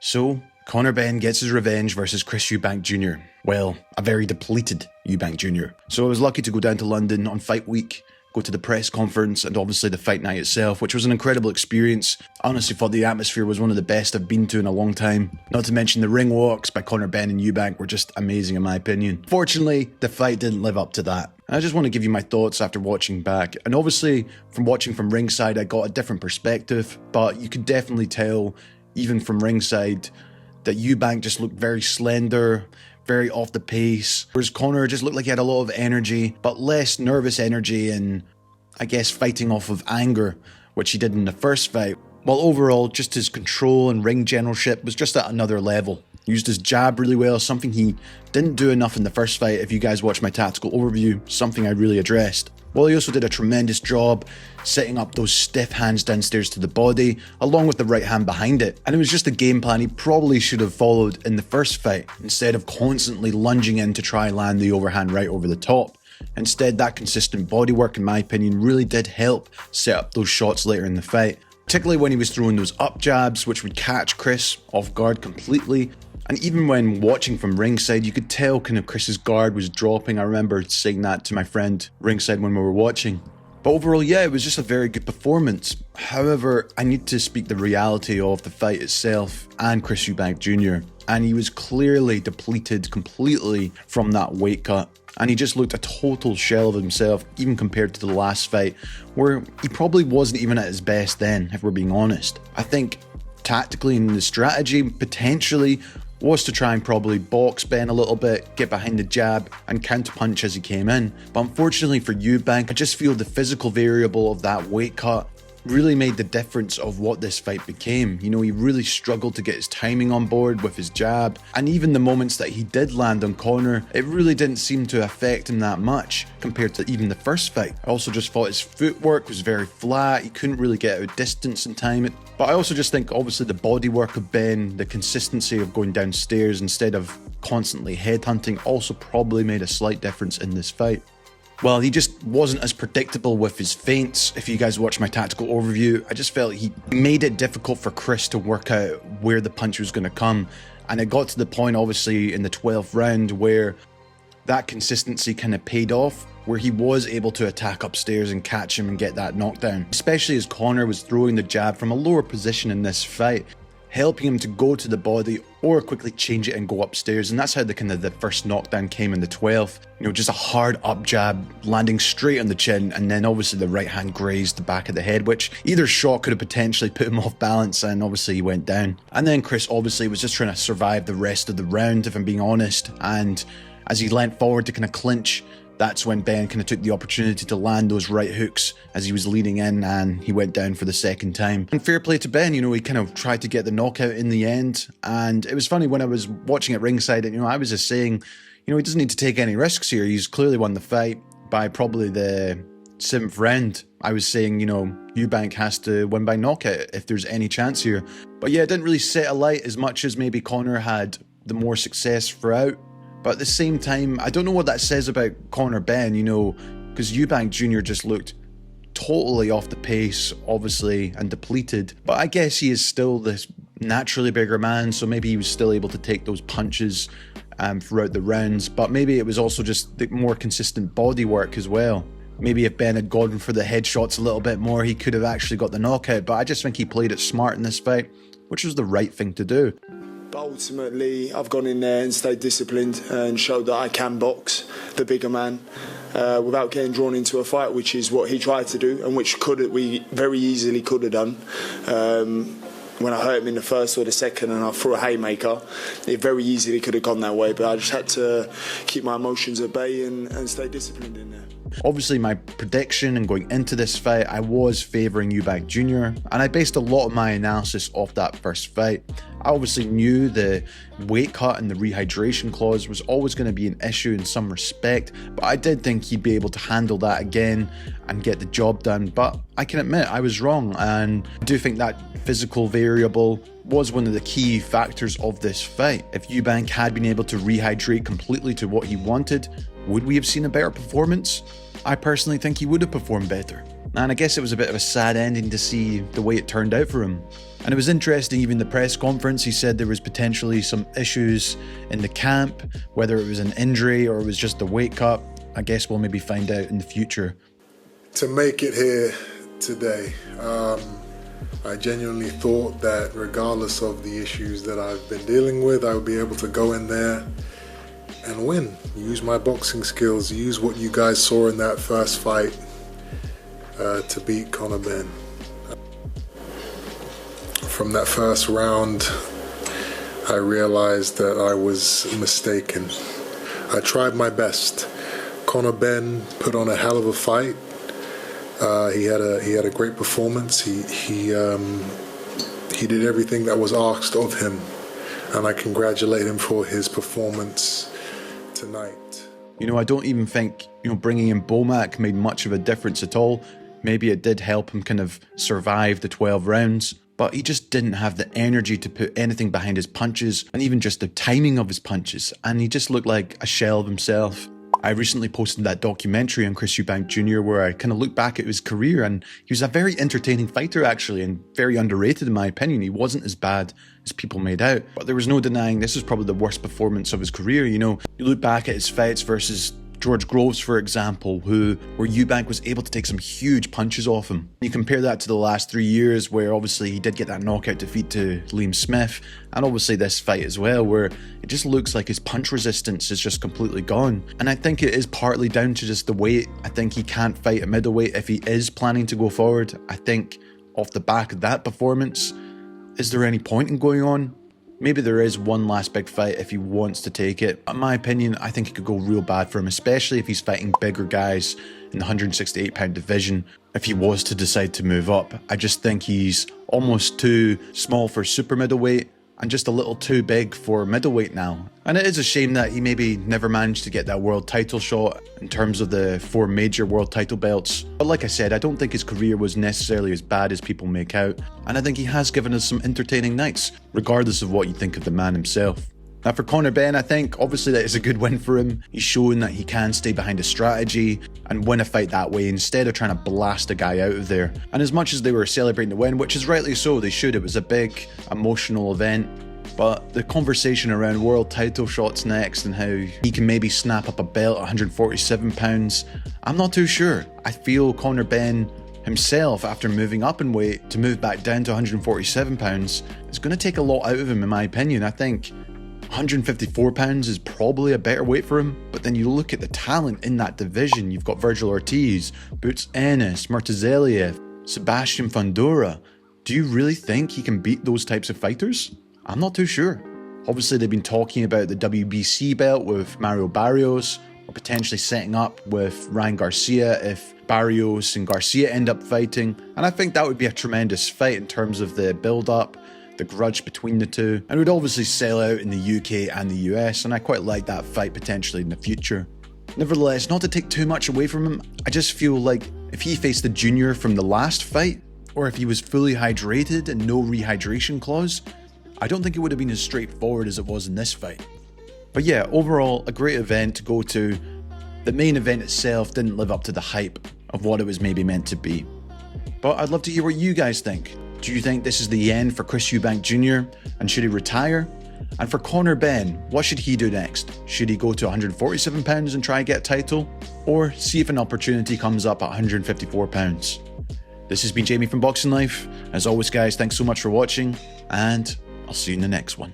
So, Conor Benn gets his revenge versus Chris Eubank Jr. Well, a very depleted Eubank Jr. So I was lucky to go down to London on fight week, go to the press conference and obviously the fight night itself, which was an incredible experience. I honestly thought the atmosphere was one of the best I've been to in a long time. Not to mention the ring walks by Conor Benn and Eubank were just amazing in my opinion. Fortunately, the fight didn't live up to that. I just want to give you my thoughts after watching back. And obviously, from watching from ringside, I got a different perspective, but you could definitely tell, even from ringside, that Eubank just looked very slender, very off the pace, whereas Conor just looked like he had a lot of energy, but less nervous energy and, I guess, fighting off of anger, which he did in the first fight. While overall, just his control and ring generalship was just at another level. He used his jab really well, something he didn't do enough in the first fight. If you guys watch my tactical overview, something I really addressed. Well, he also did a tremendous job setting up those stiff hands downstairs to the body, along with the right hand behind it. And it was just a game plan he probably should have followed in the first fight, instead of constantly lunging in to try and land the overhand right over the top. Instead, that consistent bodywork, in my opinion, really did help set up those shots later in the fight. Particularly when he was throwing those up jabs, which would catch Chris off guard completely. And even when watching from ringside, you could tell kind of Chris's guard was dropping. I remember saying that to my friend ringside when we were watching. But overall, yeah, it was just a very good performance. However, I need to speak the reality of the fight itself and Chris Eubank Jr. And he was clearly depleted completely from that weight cut. And he just looked a total shell of himself, even compared to the last fight, where he probably wasn't even at his best then, if we're being honest. I think tactically and the strategy potentially was to try and probably box Ben a little bit, get behind the jab and counterpunch as he came in. But unfortunately for Eubank, I just feel the physical variable of that weight cut really made the difference of what this fight became. You know, he really struggled to get his timing on board with his jab, and even the moments that he did land on Conor, it really didn't seem to affect him that much compared to even the first fight. I also just thought his footwork was very flat, he couldn't really get out of distance and time it. But I also just think obviously the bodywork of Ben, the consistency of going downstairs instead of constantly headhunting also probably made a slight difference in this fight. Well, he just wasn't as predictable with his feints. If you guys watch my tactical overview, I just felt he made it difficult for Chris to work out where the punch was going to come. And it got to the point, obviously, in the 12th round where that consistency kind of paid off, where he was able to attack upstairs and catch him and get that knockdown. Especially as Conor was throwing the jab from a lower position in this fight, helping him to go to the body or quickly change it and go upstairs. And that's how the first knockdown came in the 12th. You know, just a hard up jab landing straight on the chin, and then obviously the right hand grazed the back of the head, which either shot could have potentially put him off balance, and obviously he went down. And then Chris obviously was just trying to survive the rest of the round, if I'm being honest. And as he leant forward to kind of clinch, that's when Ben kind of took the opportunity to land those right hooks as he was leading in, and he went down for the second time. And fair play to Ben, you know, he kind of tried to get the knockout in the end. And it was funny when I was watching at ringside, and, you know, I was just saying, you know, he doesn't need to take any risks here. He's clearly won the fight by probably the 7th round. I was saying, you know, Eubank has to win by knockout if there's any chance here. But yeah, it didn't really set alight as much as maybe Conor had the more success throughout. But at the same time, I don't know what that says about Conor Benn, you know, because Eubank Jr. just looked totally off the pace, obviously, and depleted. But I guess he is still this naturally bigger man, so maybe he was still able to take those punches throughout the rounds. But maybe it was also just the more consistent body work as well. Maybe if Ben had gone for the headshots a little bit more, he could have actually got the knockout. But I just think he played it smart in this fight, which was the right thing to do. But ultimately, I've gone in there and stayed disciplined and showed that I can box the bigger man without getting drawn into a fight, which is what he tried to do and which we very easily could have done. When I hurt him in the first or the second and I threw a haymaker, it very easily could have gone that way. But I just had to keep my emotions at bay and stay disciplined in there. Obviously, my prediction and going into this fight, I was favouring Eubank Jr. and I based a lot of my analysis off that first fight. I obviously knew the weight cut and the rehydration clause was always going to be an issue in some respect, but I did think he'd be able to handle that again and get the job done. But I can admit I was wrong, and I do think that physical variable was one of the key factors of this fight. If Eubank had been able to rehydrate completely to what he wanted, would we have seen a better performance? I personally think he would have performed better. And I guess it was a bit of a sad ending to see the way it turned out for him. And it was interesting, even the press conference, he said there was potentially some issues in the camp, whether it was an injury or it was just the weight cut. I guess we'll maybe find out in the future. To make it here today, I genuinely thought that regardless of the issues that I've been dealing with, I would be able to go in there and win. Use my boxing skills, use what you guys saw in that first fight to beat Conor Benn. From that first round, I realized that I was mistaken. I tried my best. Conor Benn put on a hell of a fight. He had a great performance. He did everything that was asked of him, and I congratulate him for his performance tonight. You know, I don't even think, bringing in Bomac made much of a difference at all. Maybe it did help him kind of survive the 12 rounds, but he just didn't have the energy to put anything behind his punches, and even just the timing of his punches, and he just looked like a shell of himself. I recently posted that documentary on Chris Eubank Jr. where I kind of looked back at his career, and he was a very entertaining fighter actually, and very underrated in my opinion. He wasn't as bad as people made out, but there was no denying this was probably the worst performance of his career. You look back at his fights versus George Groves, for example, where Eubank was able to take some huge punches off him. You compare that to the last 3 years, where obviously he did get that knockout defeat to Liam Smith, and obviously this fight as well, where it just looks like his punch resistance is just completely gone. And I think it is partly down to just the weight. I think he can't fight at middleweight if he is planning to go forward. I think off the back of that performance, is there any point in going on? Maybe there is one last big fight if he wants to take it. In my opinion, I think it could go real bad for him, especially if he's fighting bigger guys in the 168-pound division. If he was to decide to move up, I just think he's almost too small for super middleweight and just a little too big for middleweight now. And it is a shame that he maybe never managed to get that world title shot in terms of the 4 major world title belts. But like I said, I don't think his career was necessarily as bad as people make out, and I think he has given us some entertaining nights, regardless of what you think of the man himself. Now for Conor Benn, I think obviously that is a good win for him. He's shown that he can stay behind a strategy and win a fight that way instead of trying to blast a guy out of there. And as much as they were celebrating the win, which is rightly so, they should, it was a big emotional event. But the conversation around world title shots next and how he can maybe snap up a belt at 147 pounds, I'm not too sure. I feel Conor Benn himself, after moving up in weight, to move back down to 147 pounds, is going to take a lot out of him in my opinion. I think 154 pounds is probably a better weight for him, but then you look at the talent in that division. You've got Virgil Ortiz, Boots Ennis, Murtazalia, Sebastian Fundora. Do you really think he can beat those types of fighters? I'm not too sure. Obviously they've been talking about the WBC belt with Mario Barrios, or potentially setting up with Ryan Garcia if Barrios and Garcia end up fighting, and I think that would be a tremendous fight in terms of the build-up, the grudge between the two, and would obviously sell out in the UK and the US, and I quite like that fight potentially in the future. Nevertheless, not to take too much away from him, I just feel like if he faced the junior from the last fight, or if he was fully hydrated and no rehydration clause, I don't think it would have been as straightforward as it was in this fight. But yeah, overall, a great event to go to. The main event itself didn't live up to the hype of what it was maybe meant to be. But I'd love to hear what you guys think. Do you think this is the end for Chris Eubank Jr. and should he retire? And for Conor Benn, what should he do next? Should he go to 147 pounds and try and get a title? Or see if an opportunity comes up at 154 pounds? This has been Jamie from Boxing Life. As always guys, thanks so much for watching, and I'll see you in the next one.